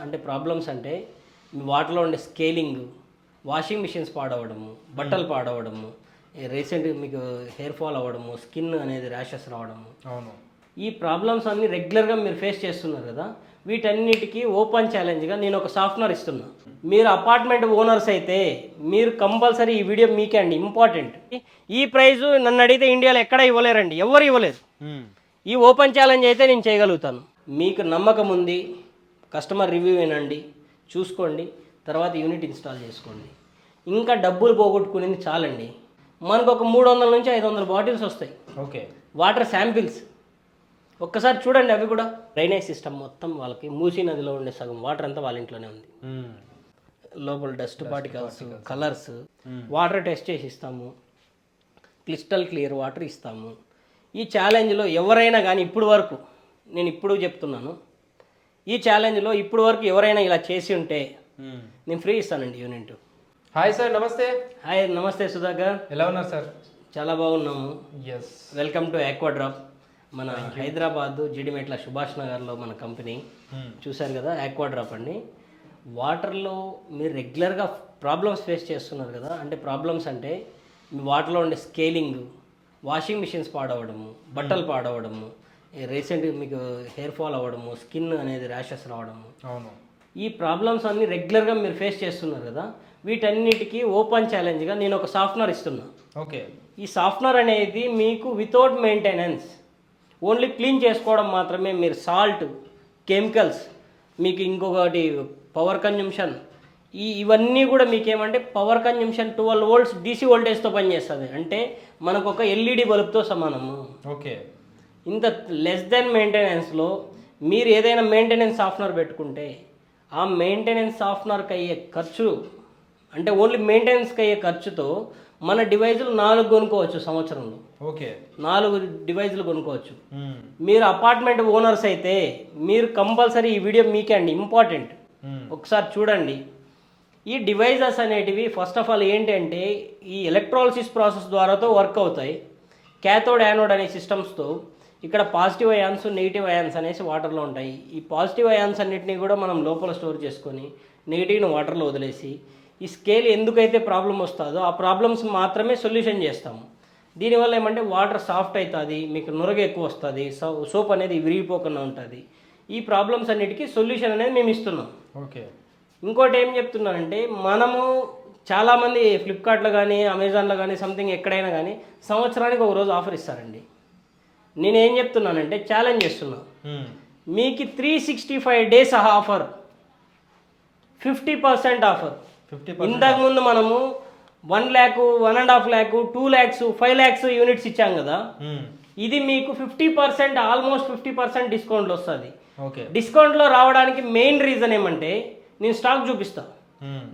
అంటే ప్రాబ్లమ్స్ అంటే వాటర్లో ఉండే స్కేలింగ్, వాషింగ్ మిషన్స్ పాడవడము, బట్టలు పాడవడము, రీసెంట్ మీకు హెయిర్ ఫాల్ అవ్వడము, స్కిన్ అనేది ర్యాషెస్ రావడము, అవును. ఈ ప్రాబ్లమ్స్ అన్ని రెగ్యులర్గా మీరు ఫేస్ చేస్తున్నారు కదా, వీటన్నిటికీ ఓపెన్ ఛాలెంజ్గా నేను ఒక సాఫ్ట్వేర్ ఇస్తున్నా. మీరు అపార్ట్మెంట్ ఓనర్స్ అయితే మీరు కంపల్సరీ ఈ వీడియో మీకే అండి ఇంపార్టెంట్. ఈ ప్రైజు నన్ను అడిగితే ఇండియాలో ఎక్కడ ఇవ్వలేరండి, ఎవరు ఇవ్వలేరు. ఈ ఓపెన్ ఛాలెంజ్ అయితే నేను చేయగలుగుతాను. మీకు నమ్మకం ఉంది, కస్టమర్ రివ్యూ వినండి, చూసుకోండి, తర్వాత యూనిట్ ఇన్స్టాల్ చేసుకోండి. ఇంకా డబ్బులు పోగొట్టుకునేది చాలండి. మనకు ఒక 300 నుంచి 500 బాటిల్స్ వస్తాయి. ఓకే. వాటర్ శాంపిల్స్ ఒక్కసారి చూడండి. అవి కూడా డ్రైనేజ్ సిస్టమ్ మొత్తం వాళ్ళకి, మూసీ నదిలో ఉండే సగం వాటర్ అంతా వాళ్ళ ఇంట్లోనే ఉంది. లోపల dust particles, colours, water test చేసి ఇస్తాము, క్రిస్టల్ క్లియర్ వాటర్ ఇస్తాము. ఈ ఛాలెంజ్లో ఎవరైనా కానీ ఇప్పుడు వరకు, నేను ఇప్పుడు చెప్తున్నాను, ఈ ఛాలెంజ్లో ఇప్పుడు వరకు ఎవరైనా ఇలా చేసి ఉంటే నేను ఫ్రీ ఇస్తానండి యూనిట్. హాయ్ సార్, నమస్తే. హాయ్, నమస్తే సుధాకర్. ఎలా ఉన్నారు సార్? చాలా బాగున్నాము. ఎస్. Welcome to Aquadrop. మన హైదరాబాద్ జీడిమెట్ల సుభాష్ నగర్లో మన కంపెనీ. చూశారు కదా, ఆక్వాడ్రాప్ అండి. వాటర్లో మీరు రెగ్యులర్గా ప్రాబ్లమ్స్ ఫేస్ చేస్తున్నారు కదా, అంటే ప్రాబ్లమ్స్ అంటే మీ వాటర్లో ఉండే స్కేలింగ్, వాషింగ్ మిషన్స్ పాడవడము, బట్టలు పాడవడము, రీసెంట్ మీకు హెయిర్ ఫాల్ అవ్వడము, స్కిన్ అనేది ర్యాషెస్ రావడము, అవును, ఈ ప్రాబ్లమ్స్ అన్ని రెగ్యులర్గా మీరు ఫేస్ చేస్తున్నారు కదా, వీటన్నిటికీ ఓపెన్ ఛాలెంజ్గా నేను ఒక సాఫ్ట్వేర్ ఇస్తున్నా. ఓకే. ఈ సాఫ్ట్వేర్ అనేది మీకు వితౌట్ మెయింటెనెన్స్, ఓన్లీ క్లీన్ చేసుకోవడం మాత్రమే. మీరు సాల్ట్, కెమికల్స్, మీకు ఇంకొకటి పవర్ కన్జంప్షన్, ఇవన్నీ కూడా మీకు ఏమంటే పవర్ కన్జంప్షన్ 12 volts DC వోల్టేజ్తో పనిచేస్తుంది. అంటే మనకు ఒక LED బల్బ్తో సమానము. ఓకే. ఇంత లెస్ దెన్ మెయింటెనెన్స్లో మీరు ఏదైనా మెయింటెనెన్స్ సాఫ్ట్వేర్ పెట్టుకుంటే ఆ మెయింటెనెన్స్ సాఫ్ట్వేర్కి అయ్యే ఖర్చు, అంటే ఓన్లీ మెయింటెనెన్స్కి అయ్యే ఖర్చుతో మన డివైజులు 4 కొనుక్కోవచ్చు సంవత్సరంలో. ఓకే. 4 డివైజులు కొనుక్కోవచ్చు. మీరు అపార్ట్మెంట్ ఓనర్స్ అయితే మీరు కంపల్సరీ ఈ వీడియో మీకే అండి ఇంపార్టెంట్. ఒకసారి చూడండి. ఈ డివైజెస్ అనేటివి ఫస్ట్ ఆఫ్ ఆల్ ఏంటంటే ఈ ఎలక్ట్రాలిసిస్ ప్రాసెస్ ద్వారాతో వర్క్ అవుతాయి. క్యాథోడ్ యానోడ్ అనే సిస్టమ్స్తో ఇక్కడ పాజిటివ్ అయాన్స్, నెగిటివ్ అయాన్స్ అనేసి వాటర్లో ఉంటాయి. ఈ పాజిటివ్ అయాన్స్ అన్నిటినీ కూడా మనం లోపల స్టోర్ చేసుకొని నెగిటివ్ని వాటర్లో వదిలేసి ఈ స్కేల్ ఎందుకైతే ప్రాబ్లం వస్తుందో ఆ ప్రాబ్లమ్స్ మాత్రమే సొల్యూషన్ చేస్తాము. దీనివల్ల ఏమంటే వాటర్ సాఫ్ట్ అవుతుంది, మీకు నురగ ఎక్కువ వస్తుంది, సోప్ అనేది విరిగిపోకుండా ఉంటుంది. ఈ ప్రాబ్లమ్స్ అన్నిటికీ సొల్యూషన్ అనేది మేము ఇస్తున్నాం. ఓకే. ఇంకోటి ఏం చెప్తున్నానంటే, మనము చాలామంది ఫ్లిప్కార్ట్లో కానీ అమెజాన్లో కానీ సంథింగ్ ఎక్కడైనా కానీ సంవత్సరానికి ఒక రోజు ఆఫర్ ఇస్తారండి. నేనేం చెప్తున్నానంటే ఛాలెంజ్ చేస్తున్నా, మీకు 365 days ఆఫర్, 50% ఆఫర్. ఇంతకుముందు మనము 1 lakh, 1.5 lakh, 2 lakhs, 5 lakhs units ఇచ్చాం కదా, ఇది మీకు 50%, ఆల్మోస్ట్ 50% డిస్కౌంట్లో వస్తుంది. ఓకే. డిస్కౌంట్లో రావడానికి మెయిన్ రీజన్ ఏమంటే నేను స్టాక్ చూపిస్తా,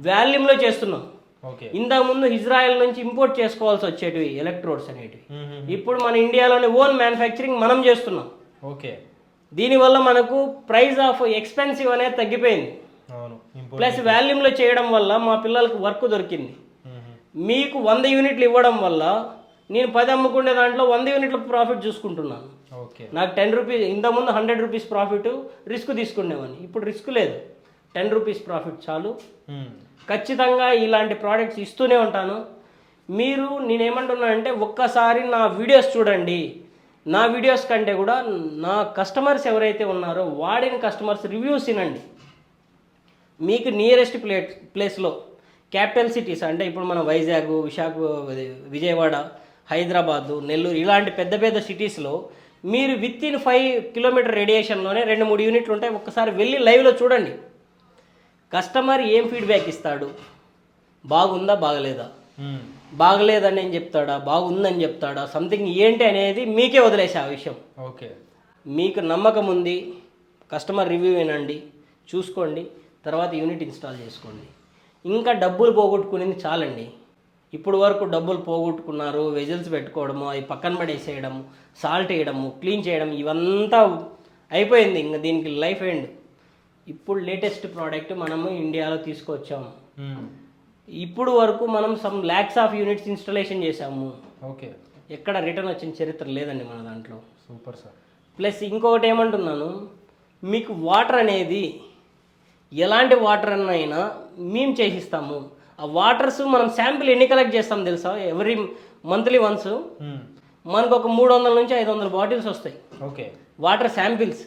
వాల్యూమ్లో చేస్తున్నాం. ఓకే. ఇంతకుముందు ఇజ్రాయెల్ నుంచి ఇంపోర్ట్ చేసుకోవాల్సి వచ్చేటివి ఎలక్ట్రోడ్స్ అనేటివి, ఇప్పుడు మన ఇండియాలోనే ఓన్ మ్యానుఫ్యాక్చరింగ్ మనం చేస్తున్నాం. ఓకే. దీనివల్ల మనకు ప్రైస్ ఆఫ్ ఎక్స్పెన్సివ్ అనేది తగ్గిపోయింది. ప్లస్ వాల్యూమ్లో చేయడం వల్ల మా పిల్లలకు వర్క్ దొరికింది. మీకు 100 యూనిట్లు ఇవ్వడం వల్ల నేను 10 అమ్ముకునే దాంట్లో 100 యూనిట్ల ప్రాఫిట్ చూసుకుంటున్నాను. నాకు 10 రూపీస్, ఇంతకుముందు 100 రూపీస్ ప్రాఫిట్ రిస్క్ తీసుకునేవాడిని, ఇప్పుడు రిస్క్ లేదు, 10 రూపీస్ ప్రాఫిట్ చాలు. ఖచ్చితంగా ఇలాంటి ప్రోడక్ట్స్ ఇస్తూనే ఉంటాను. మీరు నేనేమంటున్నానంటే ఒక్కసారి నా వీడియోస్ చూడండి. నా వీడియోస్ కంటే కూడా నా కస్టమర్స్ ఎవరైతే ఉన్నారో వాడిన కస్టమర్స్ రివ్యూస్ వినండి. మీకు నియరెస్ట్ ప్లేస్లో క్యాపిటల్ సిటీస్ అంటే ఇప్పుడు మన వైజాగ్, విజయవాడ, హైదరాబాదు, నెల్లూరు ఇలాంటి పెద్ద పెద్ద సిటీస్లో మీరు విత్ ఇన్ 5 km రేడియేషన్లోనే 2-3 యూనిట్లు ఉంటాయి. ఒక్కసారి వెళ్ళి లైవ్లో చూడండి. కస్టమర్ ఏం ఫీడ్బ్యాక్ ఇస్తాడు, బాగుందా బాగలేదా, బాగలేదని ఏం చెప్తాడా, బాగుందని చెప్తాడా, సంథింగ్ ఏంటి అనేది మీకే వదిలేసే ఆ విషయం. ఓకే. మీకు నమ్మకం ఉంది, కస్టమర్ రివ్యూ వినండి, చూసుకోండి, తర్వాత యూనిట్ ఇన్స్టాల్ చేసుకోండి. ఇంకా డబ్బులు పోగొట్టుకునేది చాలండి. ఇప్పుడు వరకు డబ్బులు పోగొట్టుకున్నారు, వెజల్స్ పెట్టుకోవడము, అవి పక్కన పడేసేయడము, సాల్ట్ వేయడము, క్లీన్ చేయడం, ఇవంతా అయిపోయింది. ఇంకా దీనికి లైఫ్ ఎండ్. ఇప్పుడు లేటెస్ట్ ప్రోడక్ట్ మనము ఇండియాలో తీసుకొచ్చాము. ఇప్పుడు వరకు మనం some lakhs of units installation చేసాము. ఓకే. ఎక్కడ రిటర్న్ వచ్చిన చరిత్ర లేదండి మన దాంట్లో. Super sir. ప్లస్ ఇంకొకటి ఏమంటున్నాను, మీకు వాటర్ అనేది ఎలాంటి వాటర్ అయినా మేము చేసిస్తాము. ఆ వాటర్స్ మనం శాంపిల్ ఎన్ని కలెక్ట్ చేస్తాం తెలుసా? ఎవ్రీ మంత్లీ వన్స్ మనకు ఒక 300 నుంచి 500 బాటిల్స్ వస్తాయి. ఓకే, వాటర్ శాంపిల్స్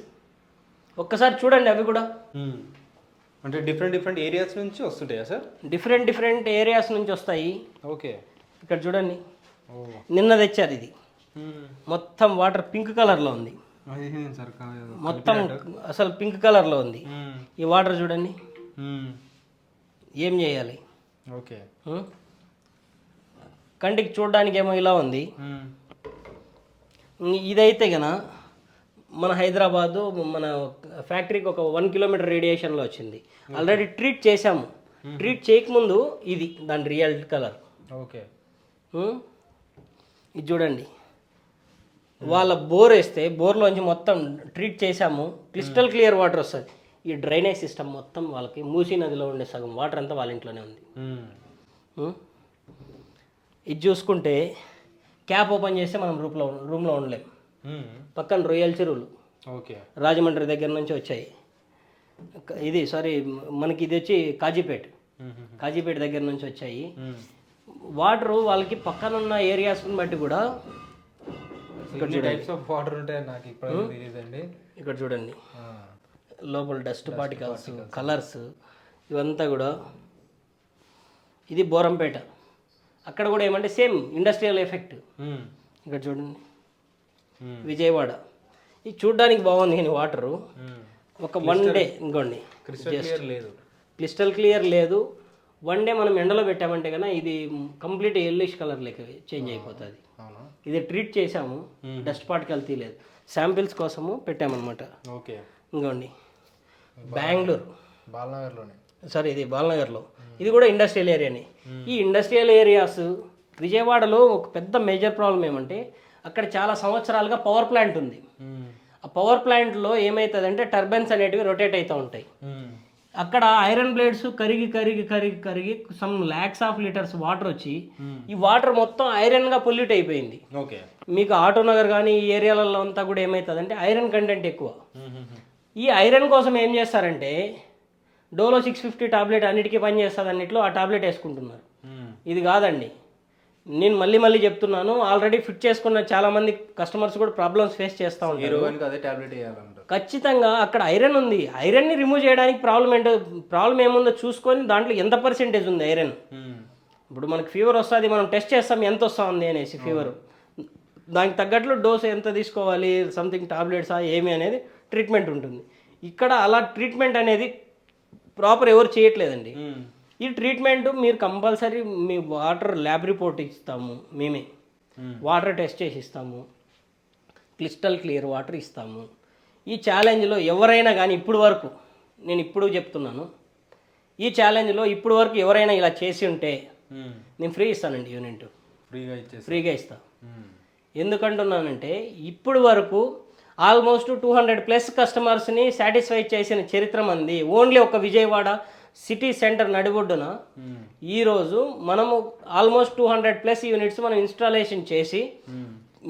ఒక్కసారి చూడండి. అవి కూడా అంటే డిఫరెంట్ ఏరియాస్ నుంచి వస్తుంటాయా సార్? డిఫరెంట్ ఏరియాస్ నుంచి వస్తాయి. ఓకే, ఇక్కడ చూడండి, నిన్న తెచ్చారు. ఇది మొత్తం వాటర్ పింక్ కలర్లో ఉంది. మొత్తం అసలు పింక్ కలర్లో ఉంది. ఈ వాటర్ చూడండి. ఏం చేయాలి? ఓకే, కంటికి చూడడానికి ఏమో ఇలా ఉంది. ఇదైతే గన మన హైదరాబాదు మన ఫ్యాక్టరీకి ఒక 1 కిలోమీటర్ రేడియేషన్లో వచ్చింది. ఆల్రెడీ ట్రీట్ చేసాము. ట్రీట్ చేయకముందు ఇది దాని రియల్ కలర్. ఓకే, ఇది చూడండి. వాళ్ళ బోర్ వేస్తే బోర్లోంచి మొత్తం ట్రీట్ చేసాము. క్రిస్టల్ క్లియర్ వాటర్ వస్తుంది. ఈ డ్రైనేజ్ సిస్టమ్ మొత్తం వాళ్ళకి మూసీ నదిలో ఉండే సగం వాటర్ అంతా వాళ్ళ ఇంట్లోనే ఉంది. ఇది చూసుకుంటే క్యాప్ ఓపెన్ చేస్తే మనం రూమ్లో ఉండలేం. పక్కన రొయ్యల చెరువులు ఓకే, రాజమండ్రి దగ్గర నుంచి వచ్చాయి. ఇది సారీ మనకి ఇది వచ్చి కాజీపేట దగ్గర నుంచి వచ్చాయి. వాటరు వాళ్ళకి పక్కన ఉన్న ఏరియాస్ని బట్టి కూడా వాటర్ ఉంటాయి. నాకు ఇప్పుడు తెలియదండి. ఇక్కడ చూడండి, లోపల డస్ట్ పార్టికల్స్, కలర్స్ ఇవంతా కూడా. ఇది బోరంపేట. అక్కడ కూడా ఏమంటే సేమ్ ఇండస్ట్రియల్ ఎఫెక్ట్. ఇక్కడ చూడండి, విజయవాడ. ఇది చూడడానికి బాగుంది కానీ వాటరు ఒక 1 డే ఇంకోండి క్రిస్టల్ క్లియర్ లేదు. 1 డే మనం ఎండలో పెట్టామంటే కన్నా ఇది కంప్లీట్ ఎల్లిష్ కలర్ లెక్క చేంజ్ అయిపోతుంది. ఇది ట్రీట్ చేసాము, డస్ట్ పార్టికల్ తీయలేదు. శాంపిల్స్ కోసము పెట్టామన్నమాట. ఓకే, ఇంకోండి బెంగళూరు బాలనగర్లోనే, సారీ ఇది బాలనగర్లో. ఇది కూడా ఇండస్ట్రియల్ ఏరియానే. ఈ ఇండస్ట్రియల్ ఏరియాస్ విజయవాడలో ఒక పెద్ద మేజర్ ప్రాబ్లం ఏమంటే అక్కడ చాలా సంవత్సరాలుగా పవర్ ప్లాంట్ ఉంది. ఆ పవర్ ప్లాంట్లో ఏమవుతుందంటే టర్బైన్స్ అనేటివి రొటేట్ అవుతూ ఉంటాయి. అక్కడ ఐరన్ బ్లేడ్స్ కరిగి కరిగి కరిగి కరిగి some lakhs of litres water వచ్చి ఈ వాటర్ మొత్తం ఐరన్గా పొల్యూట్ అయిపోయింది. ఓకే, మీకు ఆటోనగర్ కానీ ఈ ఏరియాలలో అంతా కూడా ఏమవుతుందంటే ఐరన్ కంటెంట్ ఎక్కువ. ఈ ఐరన్ కోసం ఏం చేస్తారంటే డోలో 650 టాబ్లెట్ అన్నిటికీ పని చేస్తుంది అన్నిట్లో ఆ టాబ్లెట్ వేసుకుంటున్నారు. ఇది కాదండి, నేను మళ్ళీ చెప్తున్నాను. ఆల్రెడీ ఫిట్ చేసుకున్న చాలా మంది కస్టమర్స్ కూడా ప్రాబ్లమ్స్ ఫేస్ చేస్తూ ఉంటారు. ఖచ్చితంగా అక్కడ ఐరన్ ఉంది. ఐరన్ని రిమూవ్ చేయడానికి ప్రాబ్లం ఏముందో చూసుకొని దాంట్లో ఎంత పర్సెంటేజ్ ఉంది ఐరన్. ఇప్పుడు మనకి ఫీవర్ వస్తుంది, మనం టెస్ట్ చేస్తాం ఎంత వస్తుంది అనేసి ఫీవర్, దానికి తగ్గట్లు డోస్ ఎంత తీసుకోవాలి, సంథింగ్ టాబ్లెట్సా ఏమి అనేది ట్రీట్మెంట్ ఉంటుంది. ఇక్కడ అలా ట్రీట్మెంట్ అనేది ప్రాపర్ ఎవరు చేయట్లేదండి. ఈ ట్రీట్మెంట్ మీరు కంపల్సరీ మీ వాటర్ ల్యాబ్ రిపోర్ట్ ఇస్తాము, మేమే వాటర్ టెస్ట్ చేసి ఇస్తాము, క్రిస్టల్ క్లియర్ వాటర్ ఇస్తాము. ఈ ఛాలెంజ్లో ఎవరైనా కానీ నేను ఇప్పుడు చెప్తున్నాను, ఈ ఛాలెంజ్లో ఇప్పుడు వరకు ఎవరైనా ఇలా చేసి ఉంటే నేను ఫ్రీ ఇస్తానండి. యూనిట్ ఫ్రీగా ఇస్తా. ఎందుకంటున్నానంటే ఇప్పుడు వరకు ఆల్మోస్ట్ 200+ కస్టమర్స్ని సాటిస్ఫై చేసిన చరిత్ర మంది. ఓన్లీ ఒక విజయవాడ సిటీ సెంటర్ నడిబొడ్డున ఈరోజు మనము ఆల్మోస్ట్ 200+ యూనిట్స్ మనం ఇన్స్టాలేషన్ చేసి,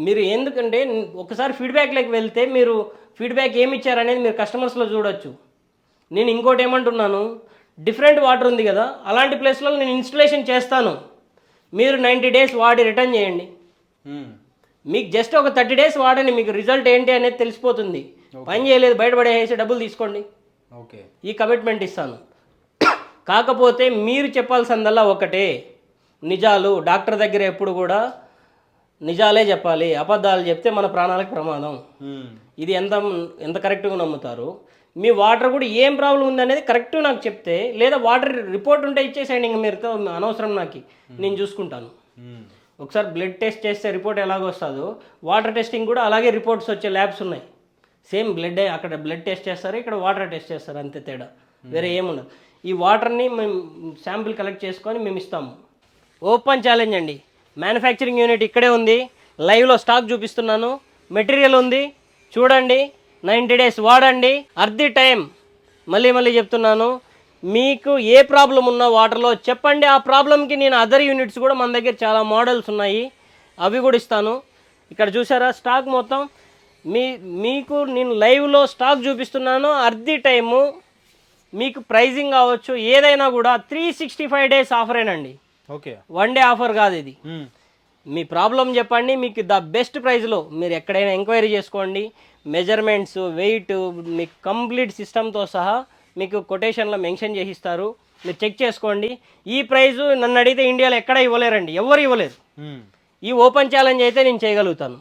మీరు ఎందుకంటే ఒకసారి ఫీడ్బ్యాక్లోకి వెళ్తే మీరు ఫీడ్బ్యాక్ ఏమి ఇచ్చారనేది మీరు కస్టమర్స్లో చూడొచ్చు. నేను ఇంకోటి ఏమంటున్నాను, డిఫరెంట్ వాటర్ ఉంది కదా, అలాంటి ప్లేస్లో నేను ఇన్స్టాలేషన్ చేస్తాను. మీరు 90 days వాడి రిటర్న్ చేయండి. మీకు జస్ట్ ఒక 30 days వాడండి, మీకు రిజల్ట్ ఏంటి అనేది తెలిసిపోతుంది. పని చేయలేదు బయటపడేసి డబ్బులు తీసుకోండి. ఓకే, ఈ కమిట్మెంట్ ఇస్తాను. కాకపోతే మీరు చెప్పాల్సిందల్లా ఒకటే, నిజాలు. డాక్టర్ దగ్గర ఎప్పుడు కూడా నిజాలే చెప్పాలి. అబద్ధాలు చెప్తే మన ప్రాణాలకు ప్రమాదం. ఇది ఎంత కరెక్ట్గా నమ్ముతారు. మీ వాటర్ కూడా ఏం ప్రాబ్లం ఉందనేది కరెక్ట్ నాకు చెప్తే, లేదా వాటర్ రిపోర్ట్ ఉంటే ఇచ్చేసేయండి. ఇంక మీరుతో అనవసరం నాకు, నేను చూసుకుంటాను. ఒకసారి బ్లడ్ టెస్ట్ చేస్తే రిపోర్ట్ ఎలాగో వస్తుందో వాటర్ టెస్టింగ్ కూడా అలాగే రిపోర్ట్స్ వచ్చే ల్యాబ్స్ ఉన్నాయి. సేమ్ బ్లడ్, అక్కడ బ్లడ్ టెస్ట్ చేస్తారు, ఇక్కడ వాటర్ టెస్ట్ చేస్తారు, అంతే తేడా, వేరే ఏముండదు. ఈ వాటర్ని మేము శాంపిల్ కలెక్ట్ చేసుకొని మేము ఇస్తాము. ఓపెన్ ఛాలెంజ్ అండి. మ్యానుఫ్యాక్చరింగ్ యూనిట్ ఇక్కడే ఉంది, లైవ్లో స్టాక్ చూపిస్తున్నాను, మెటీరియల్ ఉంది, చూడండి. 90 days వాడండి. అర్ధి టైం మళ్ళీ చెప్తున్నాను, మీకు ఏ ప్రాబ్లం ఉన్నా వాటర్లో చెప్పండి. ఆ ప్రాబ్లంకి నేను అదర్ యూనిట్స్ కూడా మన దగ్గర చాలా మోడల్స్ ఉన్నాయి, అవి కూడా ఇస్తాను. ఇక్కడ చూసారా స్టాక్ మొత్తం మీకు నేను లైవ్లో స్టాక్ చూపిస్తున్నాను. అర్ధి టైము మీకు ప్రైజింగ్ కావచ్చు ఏదైనా కూడా 365 డేస్ ఆఫరేనండి, ఓకే. 1 డే ఆఫర్ కాదు ఇది. మీ ప్రాబ్లం చెప్పండి, మీకు ద బెస్ట్ ప్రైస్లో మీరు ఎక్కడైనా ఎంక్వైరీ చేసుకోండి. మెజర్మెంట్స్, వెయిట్, మీకు కంప్లీట్ సిస్టమ్తో సహా మీకు కొటేషన్లో మెన్షన్ చేసిస్తారు. మీరు చెక్ చేసుకోండి. ఈ ప్రైజు నన్ను అడిగితే ఇండియాలో ఎక్కడ ఇవ్వలేరండి, ఎవరు ఇవ్వలేరు. ఈ ఓపెన్ ఛాలెంజ్ అయితే నేను చేయగలుగుతాను.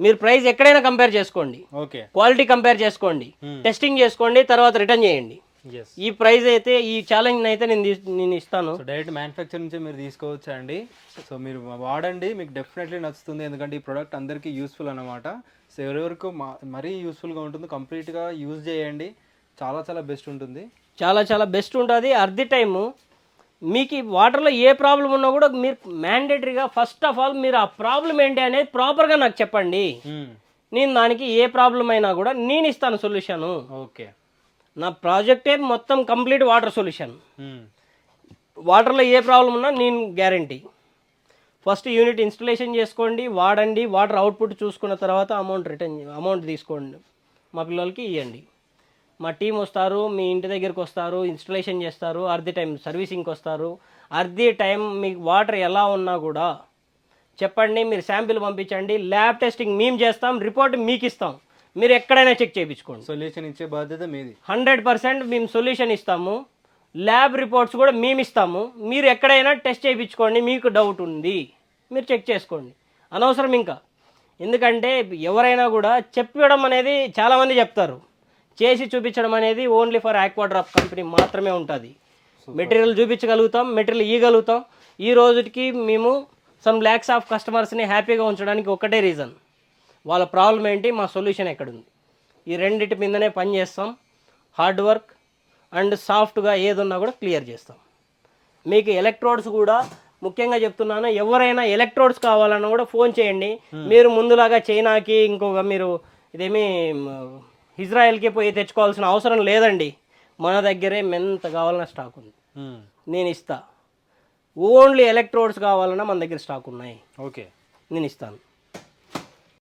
మీరు ప్రైస్ ఎక్కడైనా కంపేర్ చేసుకోండి, ఓకే, క్వాలిటీ కంపేర్ చేసుకోండి, టెస్టింగ్ చేసుకోండి, తర్వాత రిటర్న్ చేయండి. ఈ ప్రైస్ అయితే ఈ ఛాలెంజ్ అయితే నేను ఇస్తాను. సో డైరెక్ట్ మ్యానుఫ్యాక్చర్ నుంచి మీరు తీసుకోవచ్చా అండి. సో మీరు వాడండి, మీకు డెఫినెట్లీ నచ్చుతుంది. ఎందుకంటే ఈ ప్రోడక్ట్ అందరికీ యూస్ఫుల్ అనమాట. సో ఎవరెవరికి మరీ యూస్ఫుల్గా ఉంటుంది. కంప్లీట్గా యూజ్ చేయండి, చాలా చాలా బెస్ట్ ఉంటుంది. చాలా చాలా బెస్ట్ ఉంటుంది. అట్ ది టైము మీకు ఈ వాటర్లో ఏ ప్రాబ్లం ఉన్నా కూడా మీరు మ్యాండేటరీగా ఫస్ట్ ఆఫ్ ఆల్ మీరు ఆ ప్రాబ్లం ఏంటి అనేది ప్రాపర్గా నాకు చెప్పండి. నేను దానికి ఏ ప్రాబ్లం అయినా కూడా నేను ఇస్తాను సొల్యూషను. ఓకే, నా ప్రాజెక్టే మొత్తం కంప్లీట్ వాటర్ సొల్యూషన్. వాటర్లో ఏ ప్రాబ్లం ఉన్నా నేను గ్యారంటీ. ఫస్ట్ యూనిట్ ఇన్స్టలేషన్ చేసుకోండి, వాడండి, వాటర్ అవుట్పుట్ చూసుకున్న తర్వాత అమౌంట్ తీసుకోండి, మా పిల్లలకి ఇవ్వండి. మా టీం వస్తారు, మీ ఇంటి దగ్గరికి వస్తారు, ఇన్స్టలేషన్ చేస్తారు, అట్ ది టైం సర్వీసింగ్కి వస్తారు. అట్ ది టైం మీకు వాటర్ ఎలా ఉన్నా కూడా చెప్పండి, మీరు శాంపిల్ పంపించండి, ల్యాబ్ టెస్టింగ్ మేము చేస్తాం, రిపోర్ట్ మీకు ఇస్తాం. మీరు ఎక్కడైనా చెక్ చేయించుకోండి. సొల్యూషన్ ఇచ్చే బాధ్యత మీది. 100% మేము సొల్యూషన్ ఇస్తాము, ల్యాబ్ రిపోర్ట్స్ కూడా మేము ఇస్తాము. మీరు ఎక్కడైనా టెస్ట్ చేయించుకోండి, మీకు డౌట్ ఉంది మీరు చెక్ చేసుకోండి, అనవసరం ఇంకా. ఎందుకంటే ఎవరైనా కూడా చెప్పడం అనేది చాలామంది చెప్తారు, చేసి చూపించడం అనేది ఓన్లీ ఫర్ ఆక్వాడ్రాప్ కంపెనీ మాత్రమే ఉంటుంది. మెటీరియల్ చూపించగలుగుతాం, మెటీరియల్ ఇవ్వగలుగుతాం. ఈ రోజుకి మేము సమ్ ల్యాక్స్ ఆఫ్ కస్టమర్స్ని హ్యాపీగా ఉంచడానికి ఒకటే రీజన్, వాళ్ళ ప్రాబ్లం ఏంటి, మా సొల్యూషన్ ఎక్కడుంది. ఈ రెండింటి మీదనే పని చేస్తాం. హార్డ్ వర్క్ అండ్ సాఫ్ట్గా ఏదున్నా కూడా క్లియర్ చేస్తాం. మీకు ఎలక్ట్రోడ్స్ కూడా ముఖ్యంగా చెప్తున్నాను, ఎవరైనా ఎలక్ట్రోడ్స్ కావాలన్నా కూడా ఫోన్ చేయండి. మీరు ముందులాగా చైనాకి ఇంకొక మీరు ఇదేమి ఇజ్రాయెల్కి పోయి తెచ్చుకోవాల్సిన అవసరం లేదండి. మన దగ్గరే ఎంత కావాలన్నా స్టాక్ ఉంది, నేను ఇస్తా. ఓన్లీ ఎలక్ట్రోడ్స్ కావాలన్నా మన దగ్గర స్టాక్ ఉన్నాయి, ఓకే, నేను ఇస్తాను.